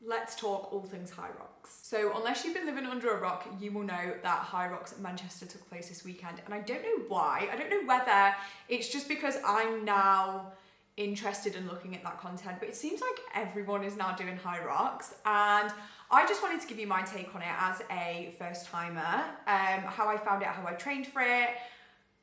Let's talk all things Hyrox. So unless you've been living under a rock, you will know that Hyrox Manchester took place this weekend. And I don't know why. I don't know whether it's just because I'm now interested in looking at that content, but it seems like everyone is now doing Hyrox. And I just wanted to give you my take on it as a first timer, how I found it, how I trained for it,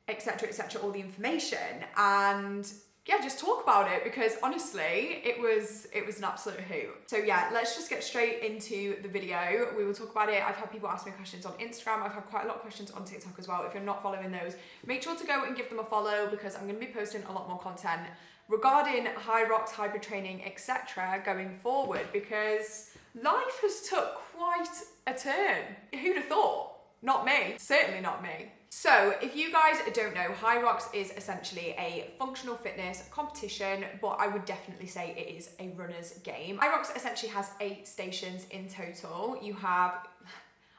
etc., all the information. And yeah, just talk about it because honestly, it was an absolute hoot. So yeah, let's just get straight into the video. We will talk about it. I've had people ask me questions on Instagram. I've had quite a lot of questions on TikTok as well. If you're not following those, make sure to go and give them a follow because I'm going to be posting a lot more content regarding Hyrox, hybrid training, etc. going forward because life has took quite a turn. Who'd have thought? Not me. Certainly not me. So if you guys don't know, Hyrox is essentially a functional fitness competition, but I would definitely say it is a runner's game. Hyrox essentially has 8 stations in total. You have,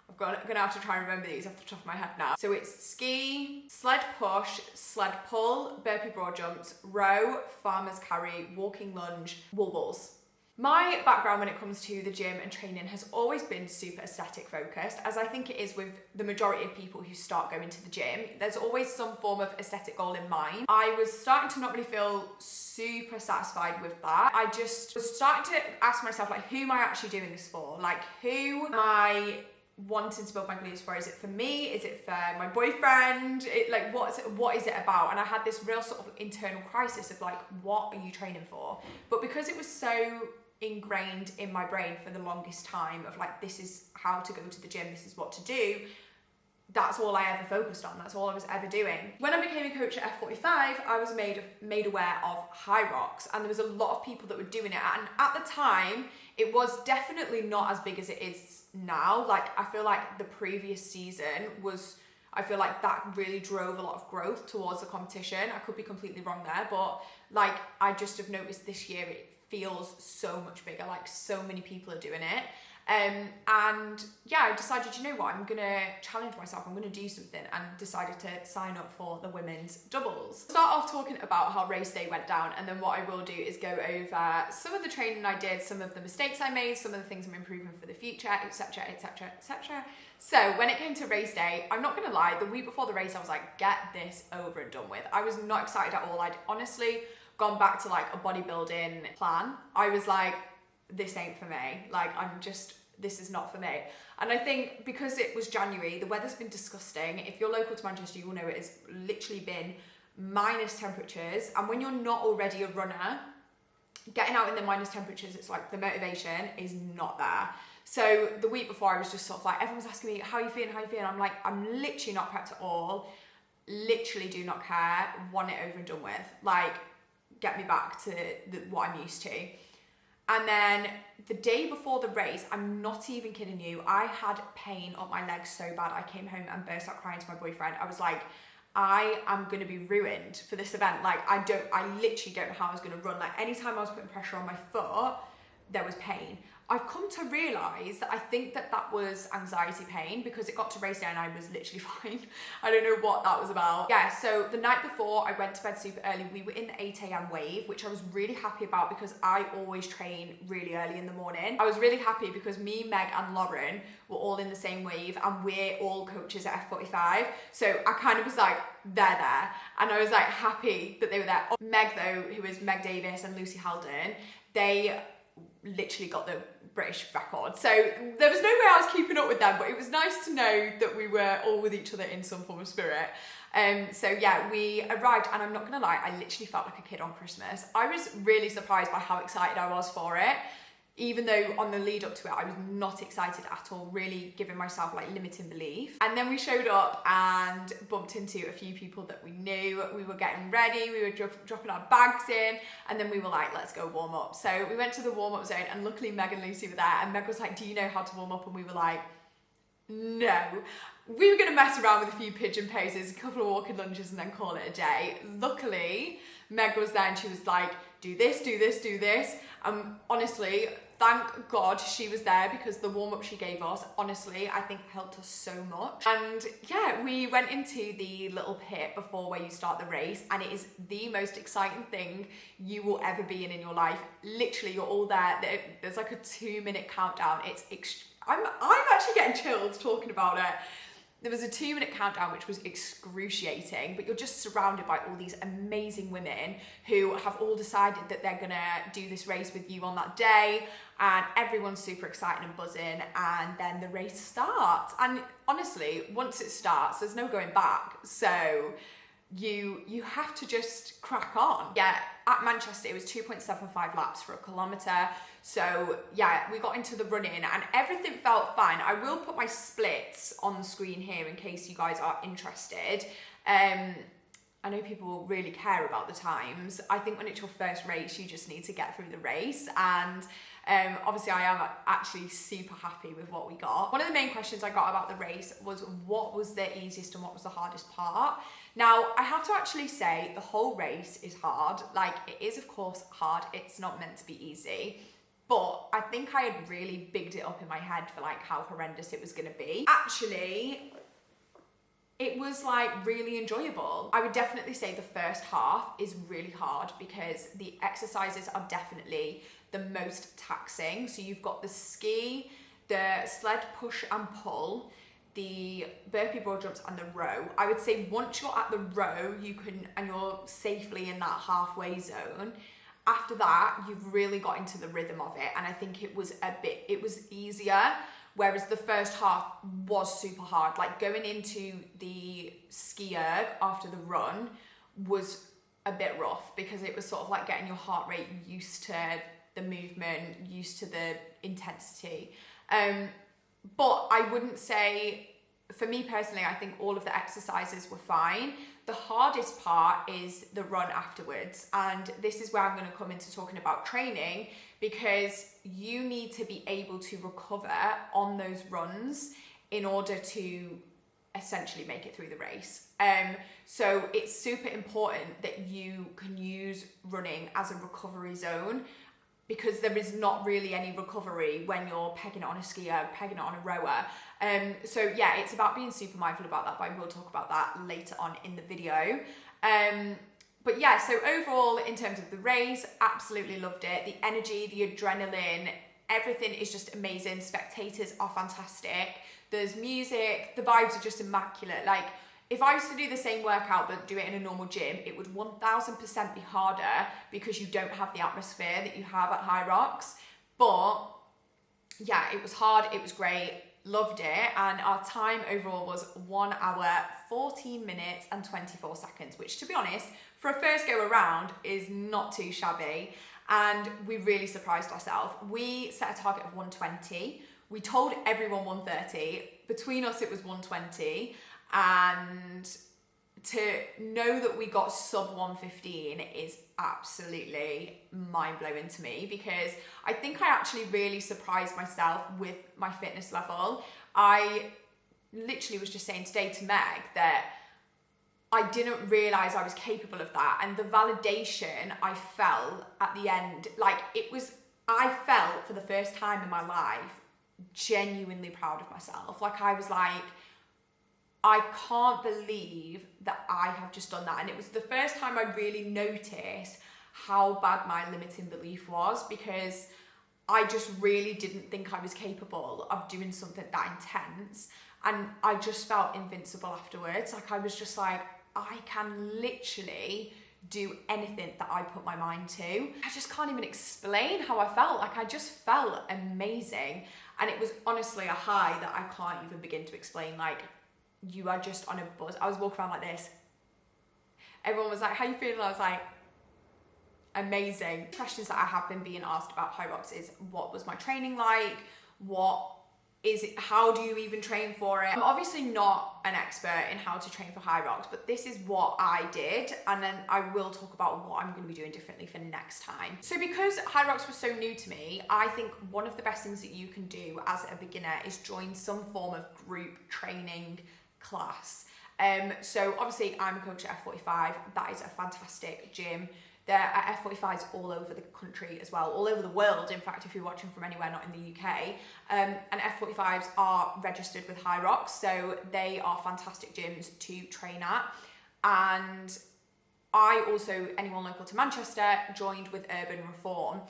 I'm gonna have to try and remember these off the top of my head now. So it's ski, sled push, sled pull, burpee broad jumps, row, farmer's carry, walking lunge, wall balls. My background when it comes to the gym and training has always been super aesthetic focused, as I think it is with the majority of people who start going to the gym. There's always some form of aesthetic goal in mind. I was starting to not really feel super satisfied with that. I just was starting to ask myself, like, who am I actually doing this for? Like, who am I wanting to build my glutes for? Is it for me? Is it for my boyfriend? What is it about? And I had this real sort of internal crisis of like, what are you training for? But because it was so ingrained in my brain for the longest time of like, this is how to go to the gym, this is what to do, that's all I ever focused on, that's all I was ever doing. When I became a coach at F45, I was made aware of Hyrox, and there was a lot of people that were doing it, and at the time it was definitely not as big as it is now. Like, I feel like the previous season I feel like that really drove a lot of growth towards the competition. I could be completely wrong there, but like, I just have noticed this year it feels so much bigger, like so many people are doing it. And yeah, I decided, you know what, I'm gonna challenge myself, I'm gonna do something, and decided to sign up for the women's doubles. Start off talking about how race day went down, and then what I will do is go over some of the training I did, some of the mistakes I made, some of the things I'm improving for the future, etc. So when it came to race day, I'm not gonna lie, the week before the race I was like, get this over and done with. I was not excited at all. I'd honestly gone back to like a bodybuilding plan. I was like, this ain't for me. Like, this is not for me. And I think because it was January, the weather's been disgusting. If you're local to Manchester, you will know it has literally been minus temperatures. And when you're not already a runner, getting out in the minus temperatures, it's like the motivation is not there. So the week before I was just sort of like, everyone's asking me, how are you feeling? I'm like, I'm literally not prepped at all. Literally do not care. Want it over and done with. Like, get me back to what I'm used to. And then the day before the race, I'm not even kidding you, I had pain on my legs so bad. I came home and burst out crying to my boyfriend. I was like, I am gonna be ruined for this event. Like, I literally don't know how I was gonna run. Like, anytime I was putting pressure on my foot, there was pain. I've come to realise that I think that was anxiety pain because it got to race day and I was literally fine. I don't know what that was about. Yeah, so the night before I went to bed super early. We were in the 8 a.m. wave, which I was really happy about because I always train really early in the morning. I was really happy because me, Meg and Lauren were all in the same wave and we're all coaches at F45. So I kind of was like, they're there. And I was like happy that they were there. Meg though, who is Meg Davis and Lucy Halden, they literally got the British record. So there was no way I was keeping up with them, but it was nice to know that we were all with each other in some form of spirit. So yeah, we arrived and I'm not gonna lie, I literally felt like a kid on Christmas. I was really surprised by how excited I was for it. Even though on the lead up to it, I was not excited at all, really giving myself like limiting belief. And then we showed up and bumped into a few people that we knew. We were getting ready, we were dropping our bags in, and then we were like, let's go warm up. So we went to the warm up zone and luckily Meg and Lucy were there and Meg was like, do you know how to warm up? And we were like, no. We were gonna mess around with a few pigeon poses, a couple of walking lunges and then call it a day. Luckily, Meg was there and she was like, do this. Honestly, thank God she was there, because the warm-up she gave us, honestly, I think helped us so much. And yeah, we went into the little pit before where you start the race, and it is the most exciting thing you will ever be in your life. Literally, you're all there. There's like a 2-minute countdown. I'm actually getting chills talking about it. There was a 2-minute countdown, which was excruciating, but you're just surrounded by all these amazing women who have all decided that they're gonna do this race with you on that day, and everyone's super excited and buzzing, and then the race starts. And honestly, once it starts, there's no going back. So you have to just crack on. Yeah, at Manchester, it was 2.75 laps for a kilometre. So yeah, we got into the run-in and everything felt fine. I will put my splits on the screen here in case you guys are interested. I know people really care about the times. I think when it's your first race, you just need to get through the race. And obviously I am actually super happy with what we got. One of the main questions I got about the race was what was the easiest and what was the hardest part. Now, I have to actually say the whole race is hard. Like, it is of course hard. It's not meant to be easy. But I think I had really bigged it up in my head for like how horrendous it was gonna be. Actually, it was like really enjoyable. I would definitely say the first half is really hard because the exercises are definitely the most taxing. So you've got the ski, the sled push and pull, the burpee broad jumps and the row. I would say once you're at the row, and you're safely in that halfway zone, after that, you've really got into the rhythm of it. And I think it was easier. Whereas the first half was super hard. Like going into the ski erg after the run was a bit rough because it was sort of like getting your heart rate used to the movement, used to the intensity. But I wouldn't say, for me personally, I think all of the exercises were fine. The hardest part is the run afterwards. And this is where I'm going to come into talking about training, because you need to be able to recover on those runs in order to essentially make it through the race. So it's super important that you can use running as a recovery zone, because there is not really any recovery when you're pegging it on a skier, pegging it on a rower. So yeah, it's about being super mindful about that, but I will talk about that later on in the video. But yeah, so overall, in terms of the race, absolutely loved it. The energy, the adrenaline, everything is just amazing. Spectators are fantastic. There's music, the vibes are just immaculate. Like, if I was to do the same workout but do it in a normal gym, it would 1000% be harder because you don't have the atmosphere that you have at Hyrox. But yeah, it was hard, it was great, loved it. And our time overall was 1 hour, 14 minutes and 24 seconds, which, to be honest, for a first go around is not too shabby. And we really surprised ourselves. We set a target of 120. We told everyone 130. Between us, it was 120. And to know that we got sub 115 is absolutely mind-blowing to me, because I think I actually really surprised myself with my fitness level. I literally was just saying today to Meg that I didn't realise I was capable of that, and the validation I felt at the end, I felt for the first time in my life genuinely proud of myself. Like, I was like, I can't believe that I have just done that. And it was the first time I really noticed how bad my limiting belief was, because I just really didn't think I was capable of doing something that intense. And I just felt invincible afterwards. Like, I was just like, I can literally do anything that I put my mind to. I just can't even explain how I felt. Like, I just felt amazing. And it was honestly a high that I can't even begin to explain. Like, you are just on a buzz. I was walking around like this. Everyone was like, how you feeling? I was like, amazing. Questions that I have been being asked about Hyrox is, what was my training like? What is it? How do you even train for it? I'm obviously not an expert in how to train for Hyrox, but this is what I did. And then I will talk about what I'm going to be doing differently for next time. So because Hyrox was so new to me, I think one of the best things that you can do as a beginner is join some form of group training class. So obviously I'm a coach at F45. That is a fantastic gym. They're at F45s all over the country as well, all over the world, in fact, if you're watching from anywhere not in the UK. And F45s are registered with Hyrox, so they are fantastic gyms to train at. And I also, anyone local to Manchester, joined with Urban Reform.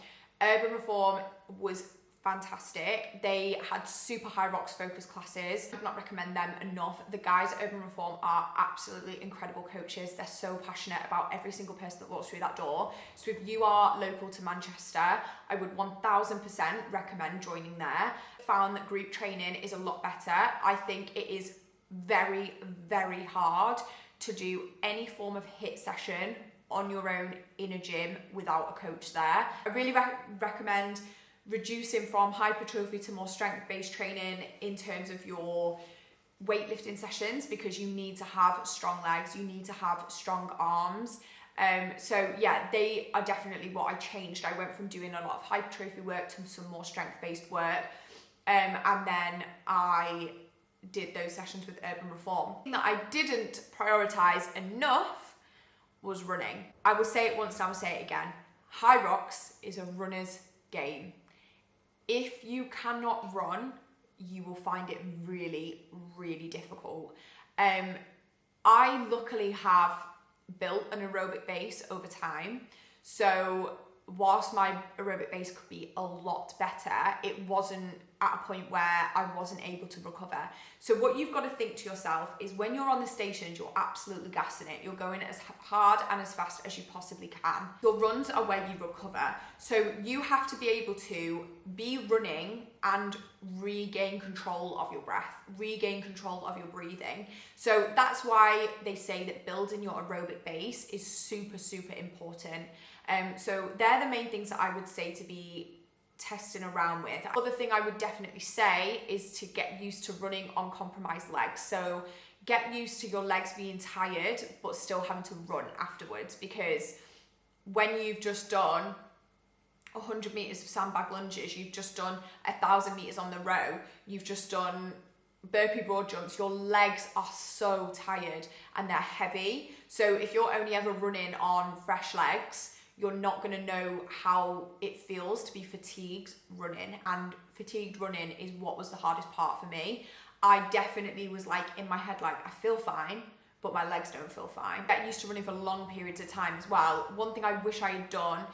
Urban Reform was fantastic. They had super Hyrox focused classes. I would not recommend them enough. The guys at Urban Reform are absolutely incredible coaches. They're so passionate about every single person that walks through that door. So if you are local to Manchester, I would 1000% recommend joining there. Found that group training is a lot better. I think it is very, very hard to do any form of HIIT session on your own in a gym without a coach there. I really recommend reducing from hypertrophy to more strength-based training in terms of your weightlifting sessions, because you need to have strong legs, you need to have strong arms. So yeah, they are definitely what I changed. I went from doing a lot of hypertrophy work to some more strength-based work, and then I did those sessions with Urban Reform. The thing that I didn't prioritize enough was running. I will say it once and I will say it again. Hyrox is a runner's game. If you cannot run, you will find it really, really difficult. I luckily have built an aerobic base over time. So whilst my aerobic base could be a lot better, it wasn't at a point where I wasn't able to recover. So what you've got to think to yourself is when you're on the stations, you're absolutely gassing it. You're going as hard and as fast as you possibly can. Your runs are where you recover. So you have to be able to be running and regain control of your breath, regain control of your breathing. So that's why they say that building your aerobic base is super, super important. So they're the main things that I would say to be testing around with. Other thing I would definitely say is to get used to running on compromised legs. So get used to your legs being tired but still having to run afterwards, because when you've just done 100 meters of sandbag lunges, you've just done 1,000 meters on the row, you've just done burpee broad jumps, your legs are so tired and they're heavy. So if you're only ever running on fresh legs, you're not going to know how it feels to be fatigued running. And fatigued running is what was the hardest part for me. I definitely was like in my head, like, I feel fine, but my legs don't feel fine. Get used to running for long periods of time as well. One thing I wish I had done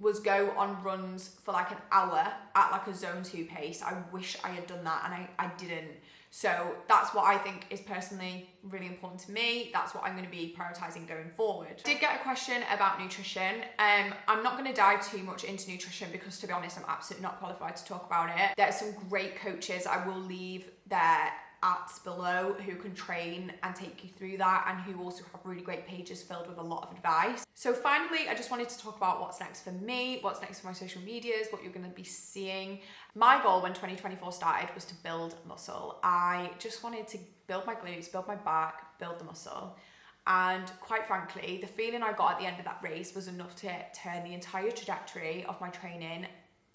was go on runs for like an hour at like a zone 2 pace. I wish I had done that, and I didn't. So that's what I think is personally really important to me. That's what I'm going to be prioritizing going forward. I did get a question about nutrition. I'm not going to dive too much into nutrition because, to be honest, I'm absolutely not qualified to talk about it. There's some great coaches. I will leave their apps below who can train and take you through that, and who also have really great pages filled with a lot of advice. So finally, I just wanted to talk about what's next for me, what's next for my social medias, what you're going to be seeing. My goal when 2024 started was to build muscle. I just wanted to build my glutes, build my back, build the muscle. And quite frankly, the feeling I got at the end of that race was enough to turn the entire trajectory of my training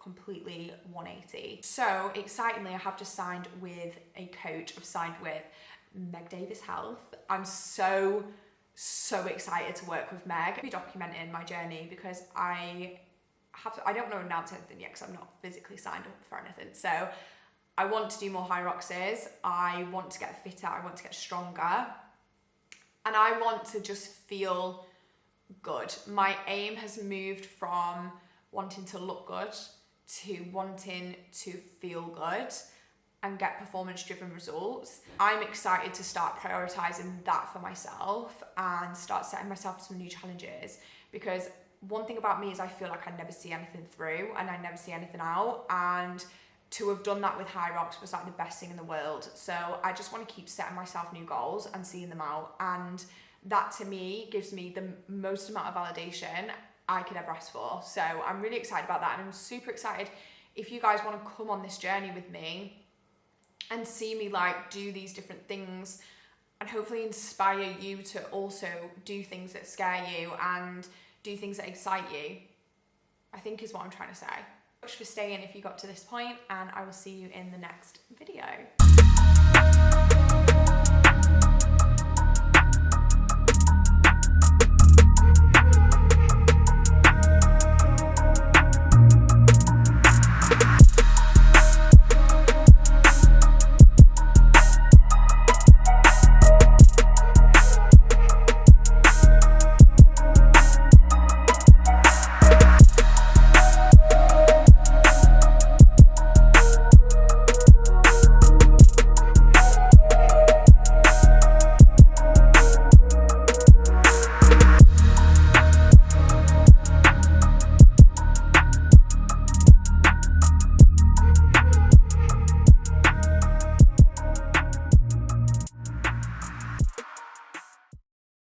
completely 180. So excitingly, I have just signed with a coach. I've signed with Meg Davis Health. I'm so excited to work with Meg. I'll be documenting my journey because I don't want to announce anything yet because I'm not physically signed up for anything. So I want to do more Hyroxes. I want to get fitter. I want to get stronger. And I want to just feel good. My aim has moved from wanting to look good to wanting to feel good and get performance-driven results. I'm excited to start prioritizing that for myself and start setting myself some new challenges, because one thing about me is I feel like I never see anything through and I never see anything out, and to have done that with Hyrox was like the best thing in the world. So I just want to keep setting myself new goals and seeing them out, and that to me gives me the most amount of validation I could ever ask for. So I'm really excited about that, and I'm super excited if you guys want to come on this journey with me and see me like do these different things and hopefully inspire you to also do things that scare you and do things that excite you, I think is what I'm trying to say. Thanks for staying if you got to this point, and I will see you in the next video.